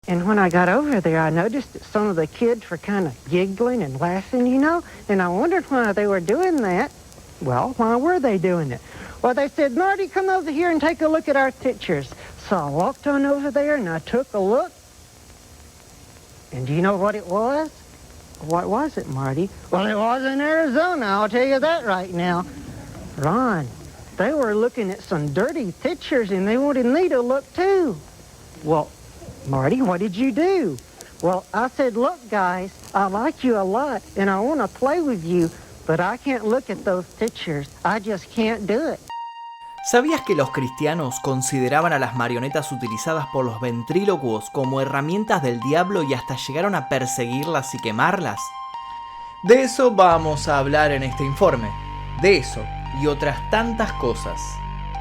And when I got over there, I noticed that some of the kids were kind of giggling and laughing, you know, and I wondered why they were doing that. Well, why were they doing it? Well, they said, Marty, come over here and take a look at our pictures. So I walked on over there and I took a look. And do you know what it was? What was it, Marty? Well, it was in Arizona, I'll tell you that right now. Ron, they were looking at some dirty pictures and they wanted me to look too. Well, Marty, what did you do? Well, I said, look, guys, I like you a lot and I want to play with you, but I can't look at those pictures. I just can't do it. ¿Sabías que los cristianos consideraban a las marionetas utilizadas por los ventrílocuos como herramientas del diablo y hasta llegaron a perseguirlas y quemarlas? De eso vamos a hablar en este informe. De eso y otras tantas cosas.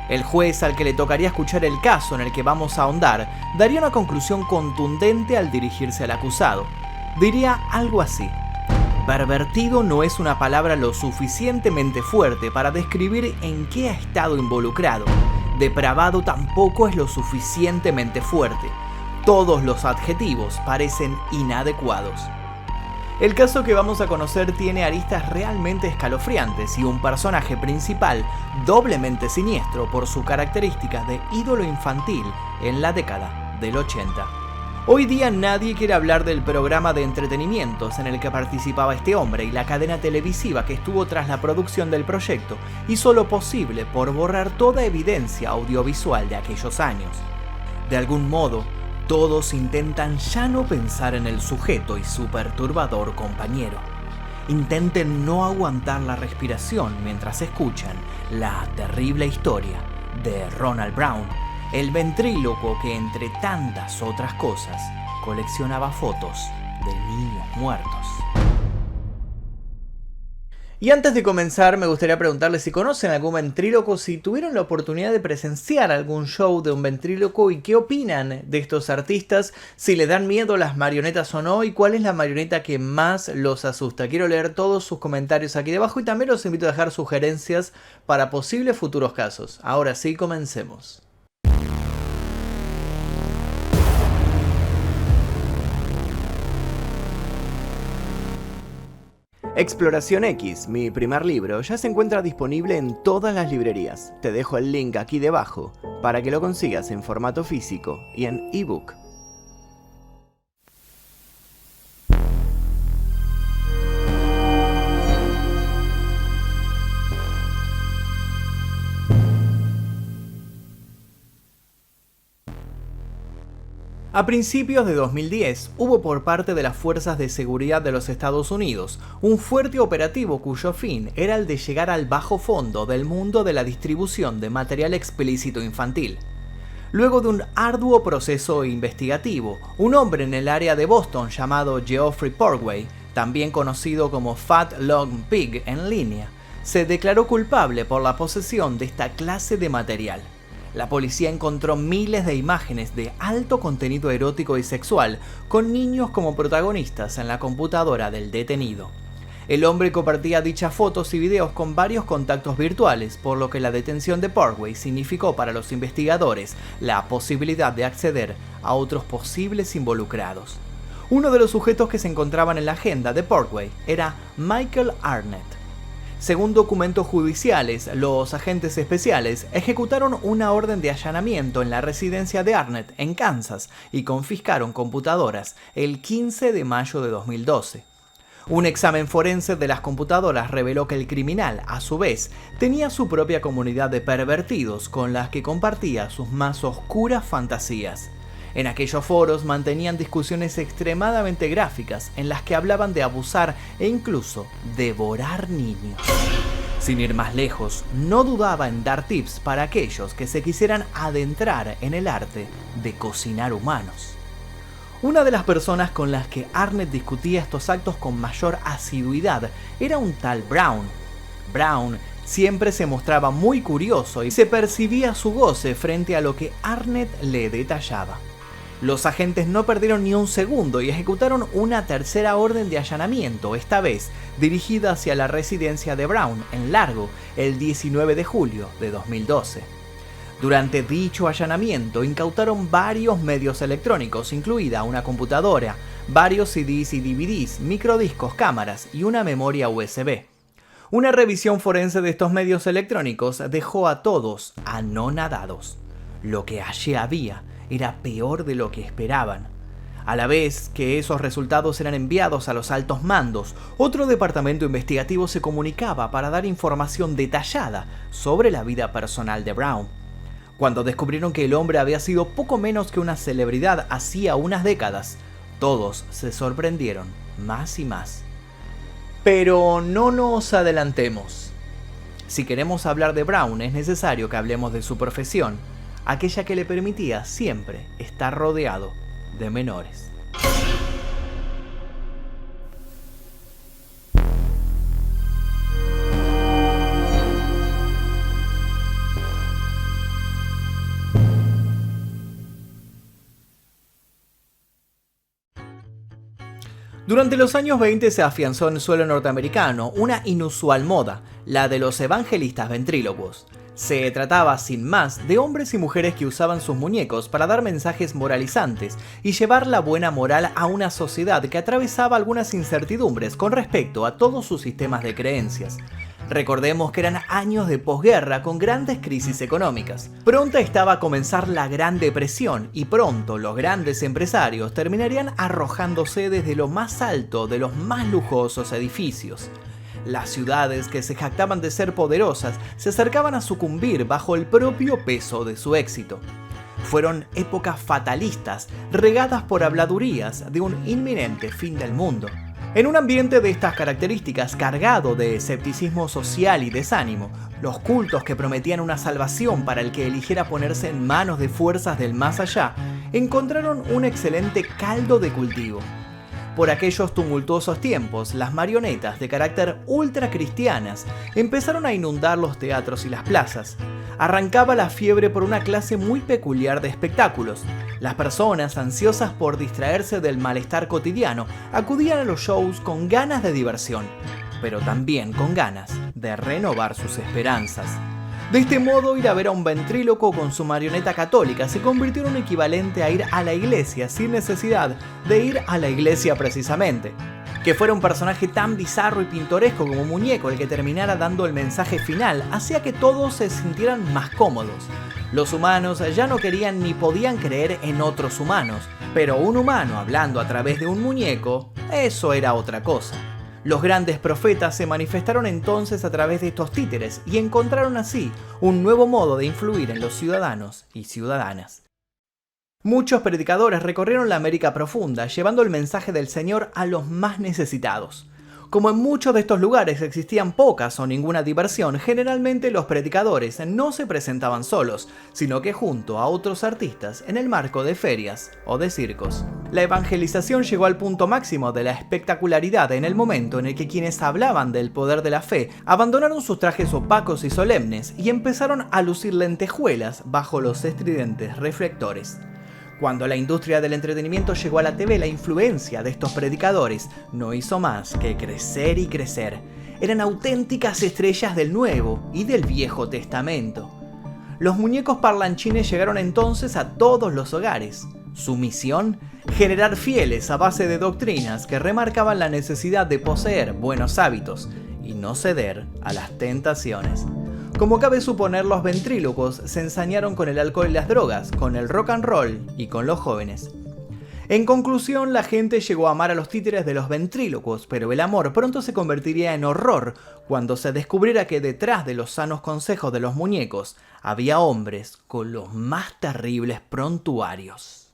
El juez al que le tocaría escuchar el caso en el que vamos a ahondar daría una conclusión contundente al dirigirse al acusado. Diría algo así: pervertido no es una palabra lo suficientemente fuerte para describir en qué ha estado involucrado. Depravado tampoco es lo suficientemente fuerte. Todos los adjetivos parecen inadecuados. El caso que vamos a conocer tiene aristas realmente escalofriantes y un personaje principal doblemente siniestro por su característica de ídolo infantil en la década del 80. Hoy día nadie quiere hablar del programa de entretenimientos en el que participaba este hombre y la cadena televisiva que estuvo tras la producción del proyecto hizo lo posible por borrar toda evidencia audiovisual de aquellos años. De algún modo, todos intentan ya no pensar en el sujeto y su perturbador compañero. Intenten no aguantar la respiración mientras escuchan la terrible historia de Ronald Brown, el ventrílocuo que, entre tantas otras cosas, coleccionaba fotos de niños muertos. Y antes de comenzar, me gustaría preguntarles si conocen algún ventrílocuo, si tuvieron la oportunidad de presenciar algún show de un ventrílocuo y qué opinan de estos artistas, si les dan miedo las marionetas o no y cuál es la marioneta que más los asusta. Quiero leer todos sus comentarios aquí debajo y también los invito a dejar sugerencias para posibles futuros casos. Ahora sí, comencemos. Exploración X, mi primer libro, ya se encuentra disponible en todas las librerías. Te dejo el link aquí debajo para que lo consigas en formato físico y en ebook. A principios de 2010 hubo por parte de las fuerzas de seguridad de los Estados Unidos un fuerte operativo cuyo fin era el de llegar al bajo fondo del mundo de la distribución de material explícito infantil. Luego de un arduo proceso investigativo, un hombre en el área de Boston llamado Geoffrey Porkway, también conocido como Fat Long Pig en línea, se declaró culpable por la posesión de esta clase de material. La policía encontró miles de imágenes de alto contenido erótico y sexual con niños como protagonistas en la computadora del detenido. El hombre compartía dichas fotos y videos con varios contactos virtuales, por lo que la detención de Porkway significó para los investigadores la posibilidad de acceder a otros posibles involucrados. Uno de los sujetos que se encontraban en la agenda de Porkway era Michael Arnett. Según documentos judiciales, los agentes especiales ejecutaron una orden de allanamiento en la residencia de Arnett en Kansas y confiscaron computadoras el 15 de mayo de 2012. Un examen forense de las computadoras reveló que el criminal, a su vez, tenía su propia comunidad de pervertidos con las que compartía sus más oscuras fantasías. En aquellos foros mantenían discusiones extremadamente gráficas en las que hablaban de abusar e incluso devorar niños. Sin ir más lejos, no dudaba en dar tips para aquellos que se quisieran adentrar en el arte de cocinar humanos. Una de las personas con las que Arnett discutía estos actos con mayor asiduidad era un tal Brown. Brown siempre se mostraba muy curioso y se percibía su goce frente a lo que Arnett le detallaba. Los agentes no perdieron ni un segundo y ejecutaron una tercera orden de allanamiento, esta vez dirigida hacia la residencia de Brown en Largo, el 19 de julio de 2012. Durante dicho allanamiento incautaron varios medios electrónicos, incluida una computadora, varios CDs y DVDs, microdiscos, cámaras y una memoria USB. Una revisión forense de estos medios electrónicos dejó a todos anonadados. Lo que allí había era peor de lo que esperaban. A la vez que esos resultados eran enviados a los altos mandos, otro departamento investigativo se comunicaba para dar información detallada sobre la vida personal de Brown. Cuando descubrieron que el hombre había sido poco menos que una celebridad hacía unas décadas, todos se sorprendieron más y más. Pero no nos adelantemos. Si queremos hablar de Brown, es necesario que hablemos de su profesión, aquella que le permitía siempre estar rodeado de menores. Durante los años 20 se afianzó en suelo norteamericano una inusual moda, la de los evangelistas ventrílocos. Se trataba, sin más, de hombres y mujeres que usaban sus muñecos para dar mensajes moralizantes y llevar la buena moral a una sociedad que atravesaba algunas incertidumbres con respecto a todos sus sistemas de creencias. Recordemos que eran años de posguerra con grandes crisis económicas. Pronto estaba a comenzar la Gran Depresión y pronto los grandes empresarios terminarían arrojándose desde lo más alto de los más lujosos edificios. Las ciudades que se jactaban de ser poderosas se acercaban a sucumbir bajo el propio peso de su éxito. Fueron épocas fatalistas, regadas por habladurías de un inminente fin del mundo. En un ambiente de estas características cargado de escepticismo social y desánimo, los cultos que prometían una salvación para el que eligiera ponerse en manos de fuerzas del más allá, encontraron un excelente caldo de cultivo. Por aquellos tumultuosos tiempos, las marionetas de carácter ultracristianas empezaron a inundar los teatros y las plazas. Arrancaba la fiebre por una clase muy peculiar de espectáculos. Las personas, ansiosas por distraerse del malestar cotidiano, acudían a los shows con ganas de diversión, pero también con ganas de renovar sus esperanzas. De este modo, ir a ver a un ventríloco con su marioneta católica se convirtió en un equivalente a ir a la iglesia sin necesidad de ir a la iglesia precisamente. Que fuera un personaje tan bizarro y pintoresco como un muñeco el que terminara dando el mensaje final hacía que todos se sintieran más cómodos. Los humanos ya no querían ni podían creer en otros humanos, pero un humano hablando a través de un muñeco, eso era otra cosa. Los grandes profetas se manifestaron entonces a través de estos títeres y encontraron así un nuevo modo de influir en los ciudadanos y ciudadanas. Muchos predicadores recorrieron la América profunda, llevando el mensaje del Señor a los más necesitados. Como en muchos de estos lugares existían pocas o ninguna diversión, generalmente los predicadores no se presentaban solos, sino que junto a otros artistas en el marco de ferias o de circos. La evangelización llegó al punto máximo de la espectacularidad en el momento en el que quienes hablaban del poder de la fe abandonaron sus trajes opacos y solemnes y empezaron a lucir lentejuelas bajo los estridentes reflectores. Cuando la industria del entretenimiento llegó a la TV, la influencia de estos predicadores no hizo más que crecer y crecer. Eran auténticas estrellas del Nuevo y del Viejo Testamento. Los muñecos parlanchines llegaron entonces a todos los hogares. Su misión: generar fieles a base de doctrinas que remarcaban la necesidad de poseer buenos hábitos y no ceder a las tentaciones. Como cabe suponer, los ventrílocos se ensañaron con el alcohol y las drogas, con el rock and roll y con los jóvenes. En conclusión, la gente llegó a amar a los títeres de los ventrílocos, pero el amor pronto se convertiría en horror cuando se descubriera que detrás de los sanos consejos de los muñecos había hombres con los más terribles prontuarios.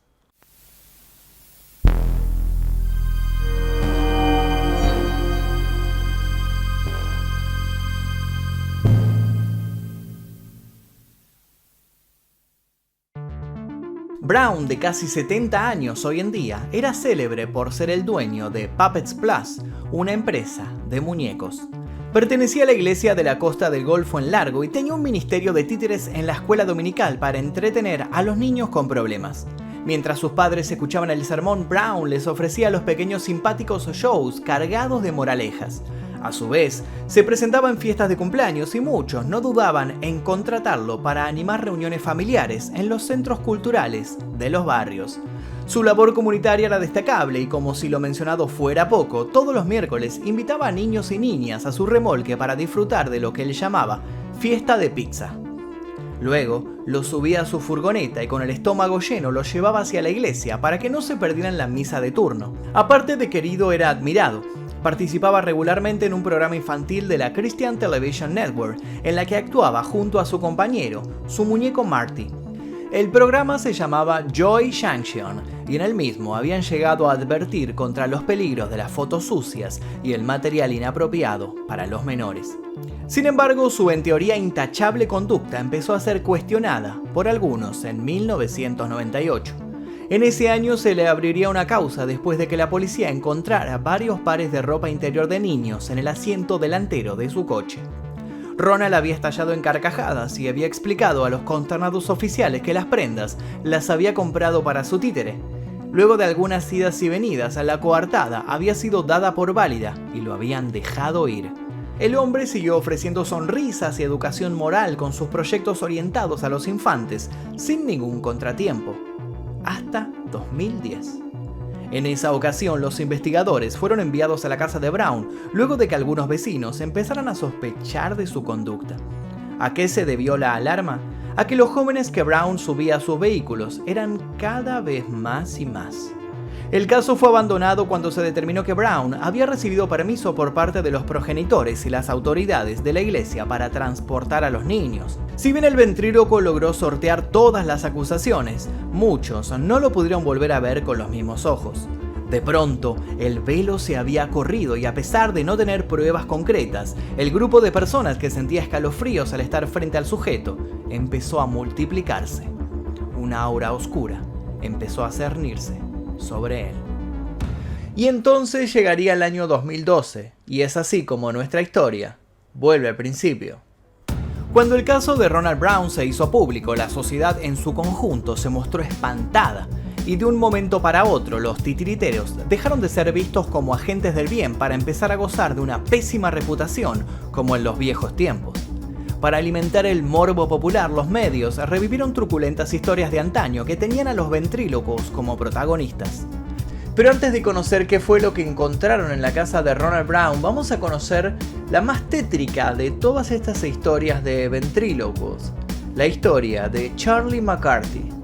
Brown, de casi 70 años hoy en día, era célebre por ser el dueño de Puppets Plus, una empresa de muñecos. Pertenecía a la iglesia de la Costa del Golfo en Largo y tenía un ministerio de títeres en la escuela dominical para entretener a los niños con problemas. Mientras sus padres escuchaban el sermón, Brown les ofrecía a los pequeños simpáticos shows cargados de moralejas. A su vez, se presentaba en fiestas de cumpleaños y muchos no dudaban en contratarlo para animar reuniones familiares en los centros culturales de los barrios. Su labor comunitaria era destacable y, como si lo mencionado fuera poco, todos los miércoles invitaba a niños y niñas a su remolque para disfrutar de lo que él llamaba fiesta de pizza. Luego, los subía a su furgoneta y con el estómago lleno los llevaba hacia la iglesia para que no se perdieran la misa de turno. Aparte de querido, era admirado. Participaba regularmente en un programa infantil de la Christian Television Network, en la que actuaba junto a su compañero, su muñeco Marty. El programa se llamaba Joy Junction y en el mismo habían llegado a advertir contra los peligros de las fotos sucias y el material inapropiado para los menores. Sin embargo, su en teoría intachable conducta empezó a ser cuestionada por algunos en 1998. En ese año se le abriría una causa después de que la policía encontrara varios pares de ropa interior de niños en el asiento delantero de su coche. Ronald había estallado en carcajadas y había explicado a los consternados oficiales que las prendas las había comprado para su títere. Luego de algunas idas y venidas, la coartada había sido dada por válida y lo habían dejado ir. El hombre siguió ofreciendo sonrisas y educación moral con sus proyectos orientados a los infantes, sin ningún contratiempo. Hasta 2010. En esa ocasión, los investigadores fueron enviados a la casa de Brown, luego de que algunos vecinos empezaran a sospechar de su conducta. ¿A qué se debió la alarma? A que los jóvenes que Brown subía a sus vehículos eran cada vez más y más. El caso fue abandonado cuando se determinó que Brown había recibido permiso por parte de los progenitores y las autoridades de la iglesia para transportar a los niños. Si bien el ventríloco logró sortear todas las acusaciones, muchos no lo pudieron volver a ver con los mismos ojos. De pronto, el velo se había corrido y a pesar de no tener pruebas concretas, el grupo de personas que sentía escalofríos al estar frente al sujeto empezó a multiplicarse. Una aura oscura empezó a cernirse sobre él. Y entonces llegaría el año 2012, y es así como nuestra historia vuelve al principio. Cuando el caso de Ronald Brown se hizo público, la sociedad en su conjunto se mostró espantada, y de un momento para otro los titiriteros dejaron de ser vistos como agentes del bien para empezar a gozar de una pésima reputación como en los viejos tiempos. Para alimentar el morbo popular, los medios revivieron truculentas historias de antaño que tenían a los ventrílocos como protagonistas. Pero antes de conocer qué fue lo que encontraron en la casa de Ronald Brown, vamos a conocer la más tétrica de todas estas historias de ventrílocos, la historia de Charlie McCarthy.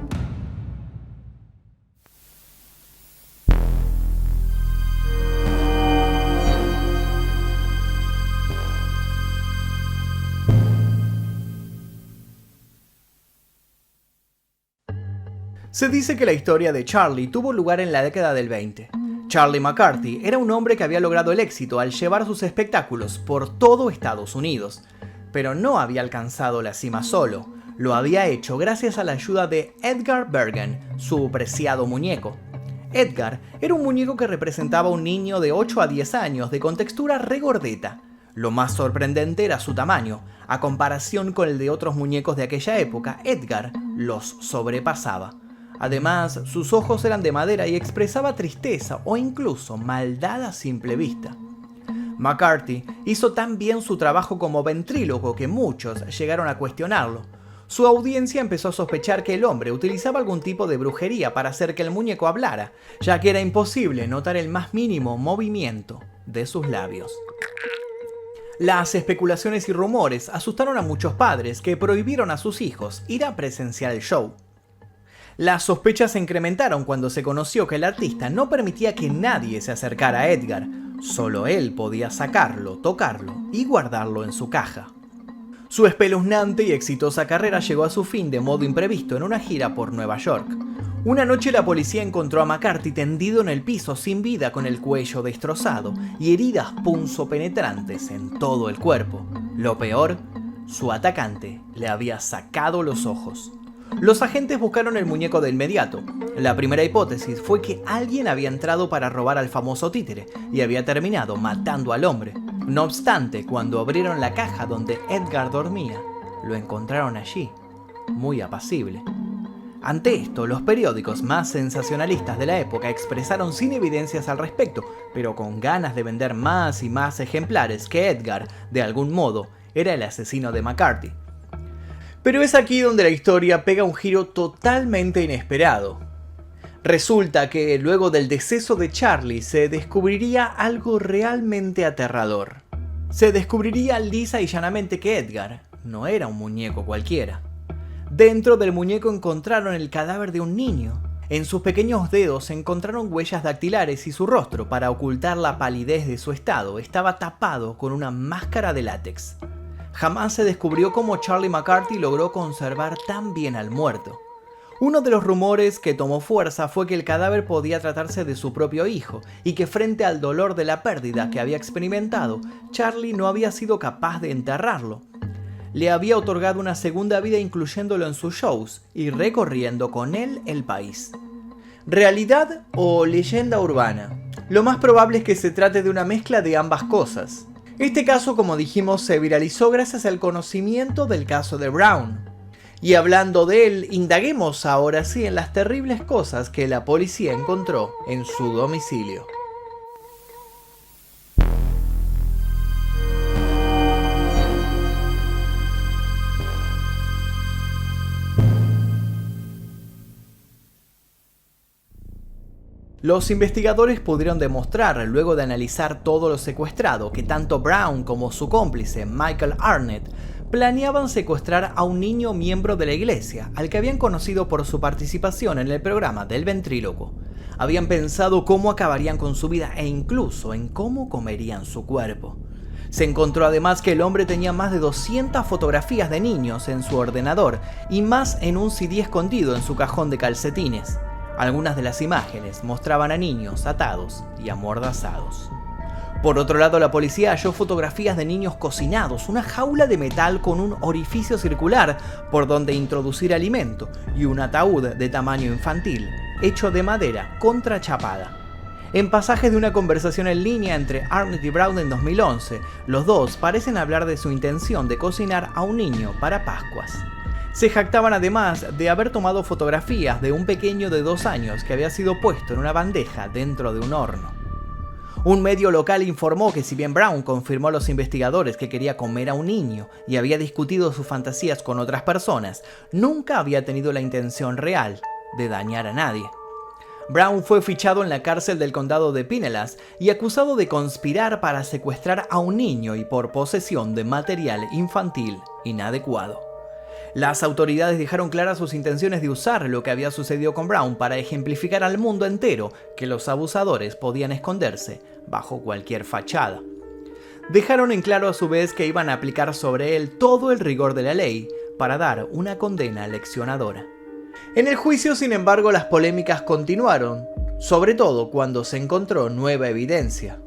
Se dice que la historia de Charlie tuvo lugar en la década del 20. Charlie McCarthy era un hombre que había logrado el éxito al llevar sus espectáculos por todo Estados Unidos, pero no había alcanzado la cima solo. Lo había hecho gracias a la ayuda de Edgar Bergen, su preciado muñeco. Edgar era un muñeco que representaba a un niño de 8 a 10 años de contextura regordeta. Lo más sorprendente era su tamaño. A comparación con el de otros muñecos de aquella época, Edgar los sobrepasaba. Además, sus ojos eran de madera y expresaba tristeza o incluso maldad a simple vista. McCarthy hizo tan bien su trabajo como ventríloco que muchos llegaron a cuestionarlo. Su audiencia empezó a sospechar que el hombre utilizaba algún tipo de brujería para hacer que el muñeco hablara, ya que era imposible notar el más mínimo movimiento de sus labios. Las especulaciones y rumores asustaron a muchos padres que prohibieron a sus hijos ir a presenciar el show. Las sospechas se incrementaron cuando se conoció que el artista no permitía que nadie se acercara a Edgar. Solo él podía sacarlo, tocarlo y guardarlo en su caja. Su espeluznante y exitosa carrera llegó a su fin de modo imprevisto en una gira por Nueva York. Una noche la policía encontró a McCarthy tendido en el piso sin vida con el cuello destrozado y heridas punzopenetrantes en todo el cuerpo. Lo peor, su atacante le había sacado los ojos. Los agentes buscaron el muñeco de inmediato. La primera hipótesis fue que alguien había entrado para robar al famoso títere y había terminado matando al hombre. No obstante, cuando abrieron la caja donde Edgar dormía, lo encontraron allí, muy apacible. Ante esto, los periódicos más sensacionalistas de la época expresaron sin evidencias al respecto, pero con ganas de vender más y más ejemplares, que Edgar, de algún modo, era el asesino de McCarthy. Pero es aquí donde la historia pega un giro totalmente inesperado. Resulta que luego del deceso de Charlie se descubriría algo realmente aterrador. Se descubriría lisa y llanamente que Edgar no era un muñeco cualquiera. Dentro del muñeco encontraron el cadáver de un niño. En sus pequeños dedos se encontraron huellas dactilares y su rostro, para ocultar la palidez de su estado, estaba tapado con una máscara de látex. Jamás se descubrió cómo Charlie McCarthy logró conservar tan bien al muerto. Uno de los rumores que tomó fuerza fue que el cadáver podía tratarse de su propio hijo y que frente al dolor de la pérdida que había experimentado, Charlie no había sido capaz de enterrarlo. Le había otorgado una segunda vida incluyéndolo en sus shows y recorriendo con él el país. ¿Realidad o leyenda urbana? Lo más probable es que se trate de una mezcla de ambas cosas. Este caso, como dijimos, se viralizó gracias al conocimiento del caso de Brown. Y hablando de él, indaguemos ahora sí en las terribles cosas que la policía encontró en su domicilio. Los investigadores pudieron demostrar, luego de analizar todo lo secuestrado, que tanto Brown como su cómplice, Michael Arnett, planeaban secuestrar a un niño miembro de la iglesia, al que habían conocido por su participación en el programa del ventríloco. Habían pensado cómo acabarían con su vida e incluso en cómo comerían su cuerpo. Se encontró además que el hombre tenía más de 200 fotografías de niños en su ordenador y más en un CD escondido en su cajón de calcetines. Algunas de las imágenes mostraban a niños atados y amordazados. Por otro lado, la policía halló fotografías de niños cocinados, una jaula de metal con un orificio circular por donde introducir alimento y un ataúd de tamaño infantil, hecho de madera contrachapada. En pasajes de una conversación en línea entre Arnett y Brown en 2011, los dos parecen hablar de su intención de cocinar a un niño para Pascuas. Se jactaban además de haber tomado fotografías de un pequeño de 2 años que había sido puesto en una bandeja dentro de un horno. Un medio local informó que si bien Brown confirmó a los investigadores que quería comer a un niño y había discutido sus fantasías con otras personas, nunca había tenido la intención real de dañar a nadie. Brown fue fichado en la cárcel del condado de Pinellas y acusado de conspirar para secuestrar a un niño y por posesión de material infantil inadecuado. Las autoridades dejaron claras sus intenciones de usar lo que había sucedido con Brown para ejemplificar al mundo entero que los abusadores podían esconderse bajo cualquier fachada. Dejaron en claro a su vez que iban a aplicar sobre él todo el rigor de la ley para dar una condena leccionadora. En el juicio, sin embargo, las polémicas continuaron, sobre todo cuando se encontró nueva evidencia.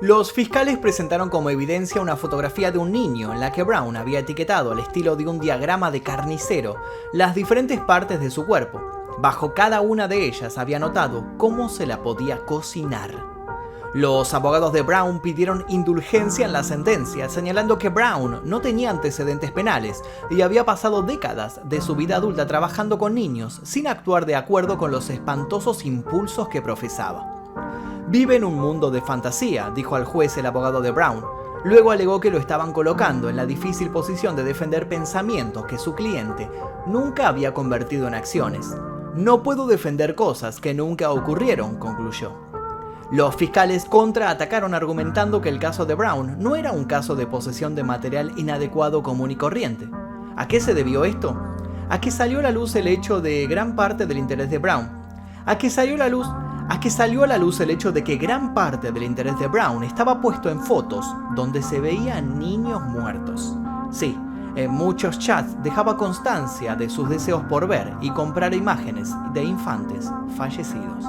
Los fiscales presentaron como evidencia una fotografía de un niño en la que Brown había etiquetado al estilo de un diagrama de carnicero las diferentes partes de su cuerpo. Bajo cada una de ellas había anotado cómo se la podía cocinar. Los abogados de Brown pidieron indulgencia en la sentencia, señalando que Brown no tenía antecedentes penales y había pasado décadas de su vida adulta trabajando con niños sin actuar de acuerdo con los espantosos impulsos que profesaba. Vive en un mundo de fantasía, dijo al juez el abogado de Brown. Luego alegó que lo estaban colocando en la difícil posición de defender pensamientos que su cliente nunca había convertido en acciones. No puedo defender cosas que nunca ocurrieron, concluyó. Los fiscales contraatacaron argumentando que el caso de Brown no era un caso de posesión de material inadecuado común y corriente. ¿A qué se debió esto? A que salió a la luz el hecho de gran parte del interés de Brown. A que salió a la luz el hecho de que gran parte del interés de Brown estaba puesto en fotos donde se veían niños muertos. Sí, en muchos chats dejaba constancia de sus deseos por ver y comprar imágenes de infantes fallecidos.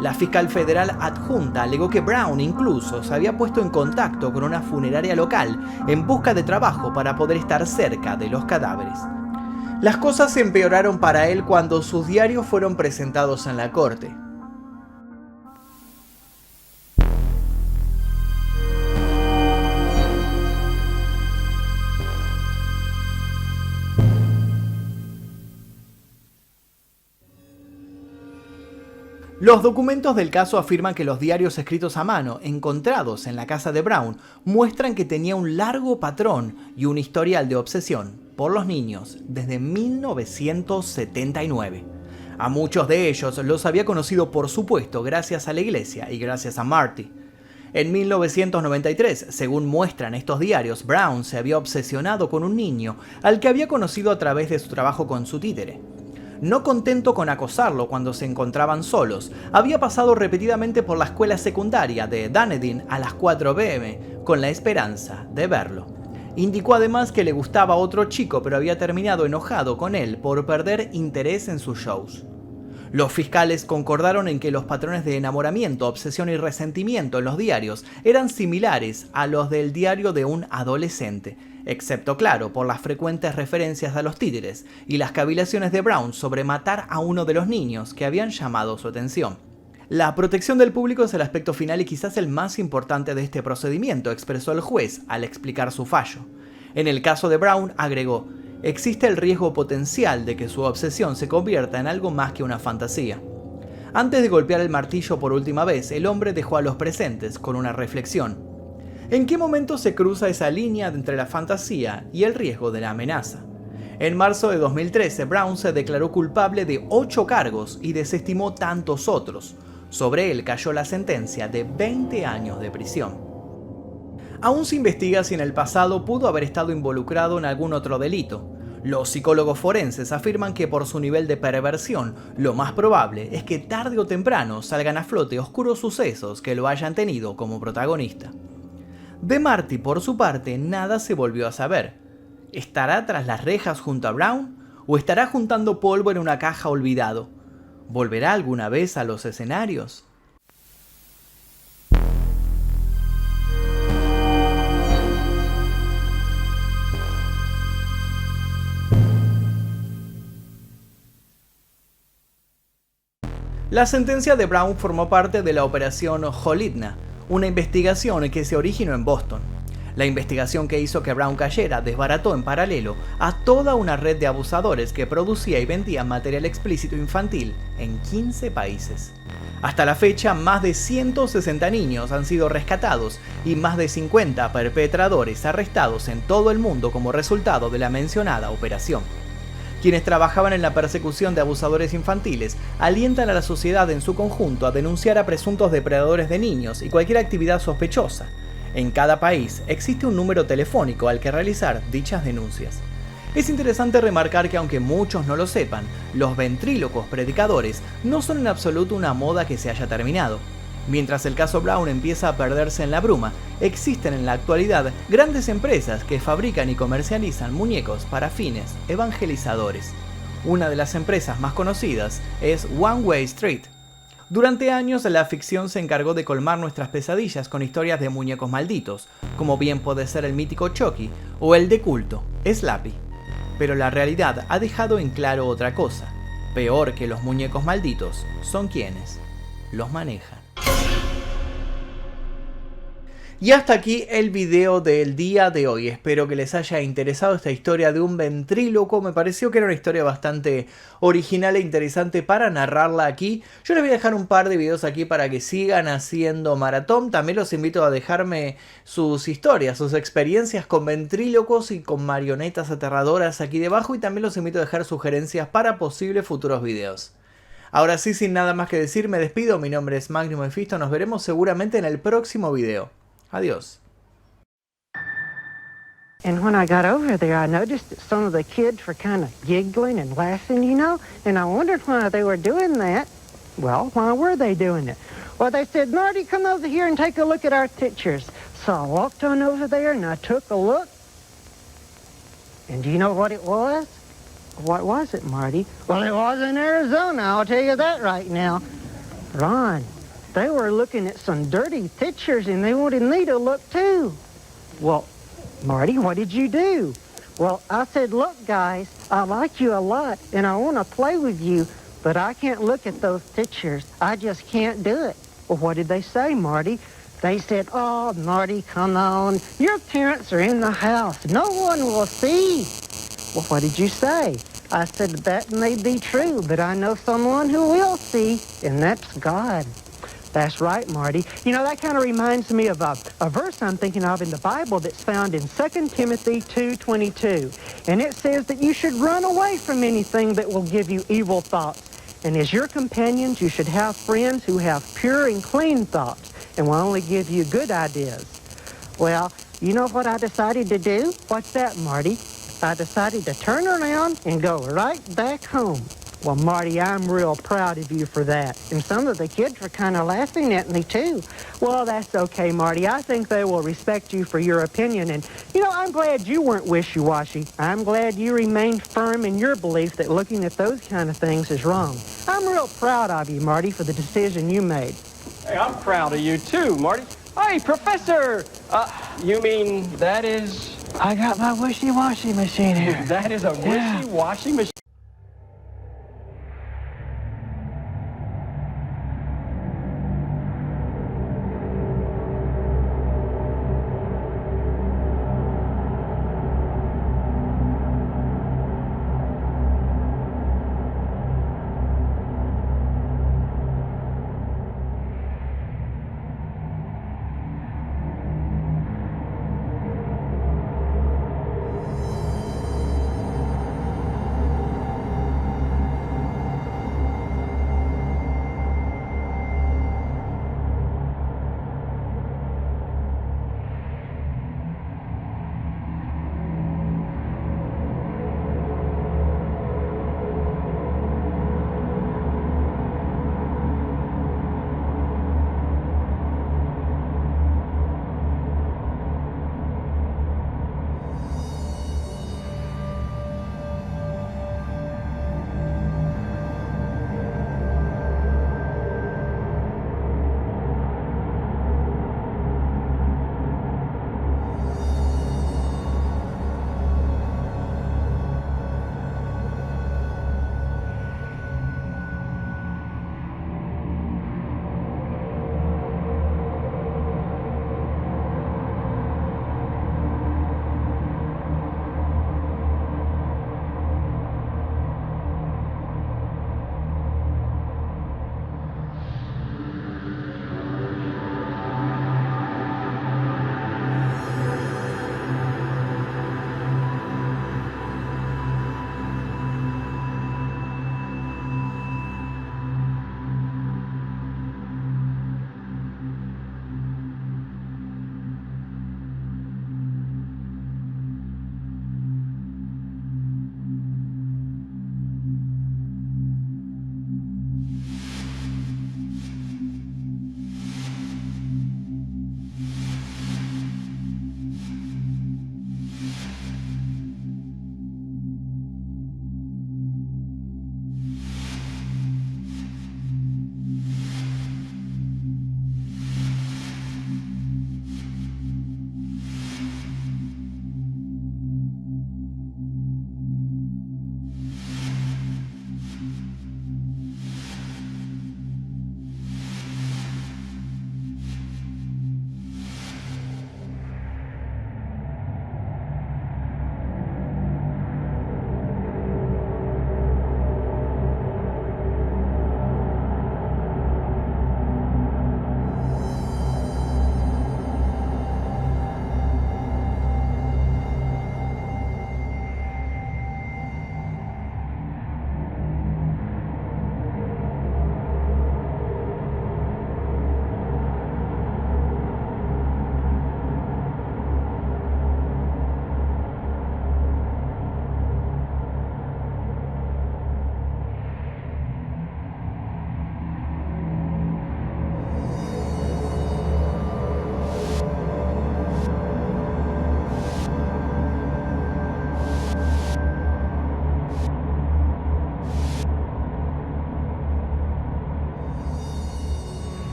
La fiscal federal adjunta alegó que Brown incluso se había puesto en contacto con una funeraria local en busca de trabajo para poder estar cerca de los cadáveres. Las cosas se empeoraron para él cuando sus diarios fueron presentados en la corte. Los documentos del caso afirman que los diarios escritos a mano, encontrados en la casa de Brown, muestran que tenía un largo patrón y un historial de obsesión por los niños desde 1979. A muchos de ellos los había conocido, por supuesto, gracias a la iglesia y gracias a Marty. En 1993, según muestran estos diarios, Brown se había obsesionado con un niño al que había conocido a través de su trabajo con su títere. No contento con acosarlo cuando se encontraban solos, había pasado repetidamente por la escuela secundaria de Dunedin a las 4 p.m. con la esperanza de verlo. Indicó además que le gustaba otro chico, pero había terminado enojado con él por perder interés en sus shows. Los fiscales concordaron en que los patrones de enamoramiento, obsesión y resentimiento en los diarios eran similares a los del diario de un adolescente, excepto, claro, por las frecuentes referencias a los títeres y las cavilaciones de Brown sobre matar a uno de los niños que habían llamado su atención. La protección del público es el aspecto final y quizás el más importante de este procedimiento, expresó el juez al explicar su fallo. En el caso de Brown, agregó: existe el riesgo potencial de que su obsesión se convierta en algo más que una fantasía. Antes de golpear el martillo por última vez, el hombre dejó a los presentes con una reflexión. ¿En qué momento se cruza esa línea entre la fantasía y el riesgo de la amenaza? En marzo de 2013, Brown se declaró culpable de 8 cargos y desestimó tantos otros. Sobre él cayó la sentencia de 20 años de prisión. Aún se investiga si en el pasado pudo haber estado involucrado en algún otro delito. Los psicólogos forenses afirman que por su nivel de perversión, lo más probable es que tarde o temprano salgan a flote oscuros sucesos que lo hayan tenido como protagonista. De Marty, por su parte, nada se volvió a saber. ¿Estará tras las rejas junto a Brown? ¿O estará juntando polvo en una caja olvidado? ¿Volverá alguna vez a los escenarios? La sentencia de Brown formó parte de la operación Holidna, una investigación que se originó en Boston. La investigación que hizo que Brown cayera desbarató en paralelo a toda una red de abusadores que producía y vendía material explícito infantil en 15 países. Hasta la fecha, más de 160 niños han sido rescatados y más de 50 perpetradores arrestados en todo el mundo como resultado de la mencionada operación. Quienes trabajaban en la persecución de abusadores infantiles alientan a la sociedad en su conjunto a denunciar a presuntos depredadores de niños y cualquier actividad sospechosa. En cada país existe un número telefónico al que realizar dichas denuncias. Es interesante remarcar que aunque muchos no lo sepan, los ventrílocos predicadores no son en absoluto una moda que se haya terminado. Mientras el caso Brown empieza a perderse en la bruma, existen en la actualidad grandes empresas que fabrican y comercializan muñecos para fines evangelizadores. Una de las empresas más conocidas es One Way Street. Durante años la ficción se encargó de colmar nuestras pesadillas con historias de muñecos malditos, como bien puede ser el mítico Chucky o el de culto, Slappy. Pero la realidad ha dejado en claro otra cosa. Peor que los muñecos malditos son quienes los manejan. Y hasta aquí el video del día de hoy. Espero que les haya interesado esta historia de un ventríloco. Me pareció que era una historia bastante original e interesante para narrarla aquí. Yo les voy a dejar un par de videos aquí para que sigan haciendo maratón. También los invito a dejarme sus historias, sus experiencias con ventrílocos y con marionetas aterradoras aquí debajo. Y también los invito a dejar sugerencias para posibles futuros videos. Ahora sí, sin nada más que decir, me despido. Mi nombre es Magnum Mephisto. Nos veremos seguramente en el próximo video. Adiós. And when I got over there, I noticed that some of the kids were kind of giggling and laughing, you know, and I wondered why they were doing that. Well, why were they doing it? Well, they said, Marty, come over here and take a look at our pictures. So I walked on over there and I took a look. And do you know what it was? What was it, Marty? Well, it was in Arizona, I'll tell you that right now. Ron, they were looking at some dirty pictures and they wanted me to look too. Well, Marty, what did you do? Well, I said, look, guys, I like you a lot, and I want to play with you, but I can't look at those pictures. I just can't do it. Well, what did they say, Marty? They said, oh, Marty, come on. Your parents are in the house. No one will see. Well, what did you say? I said, that may be true, but I know someone who will see, and that's God. That's right, Marty. You know, that kind of reminds me of a verse I'm thinking of in the Bible that's found in 2 Timothy 2:22. And it says that you should run away from anything that will give you evil thoughts. And as your companions, you should have friends who have pure and clean thoughts and will only give you good ideas. Well, you know what I decided to do? What's that, Marty? I decided to turn around and go right back home. Well, Marty, I'm real proud of you for that. And some of the kids were kind of laughing at me, too. Well, that's okay, Marty. I think they will respect you for your opinion. And, you know, I'm glad you weren't wishy-washy. I'm glad you remained firm in your belief that looking at those kind of things is wrong. I'm real proud of you, Marty, for the decision you made. Hey, I'm proud of you, too, Marty. Hey, Professor! You mean that is... I got my wishy-washy machine here. That is a wishy-washy machine?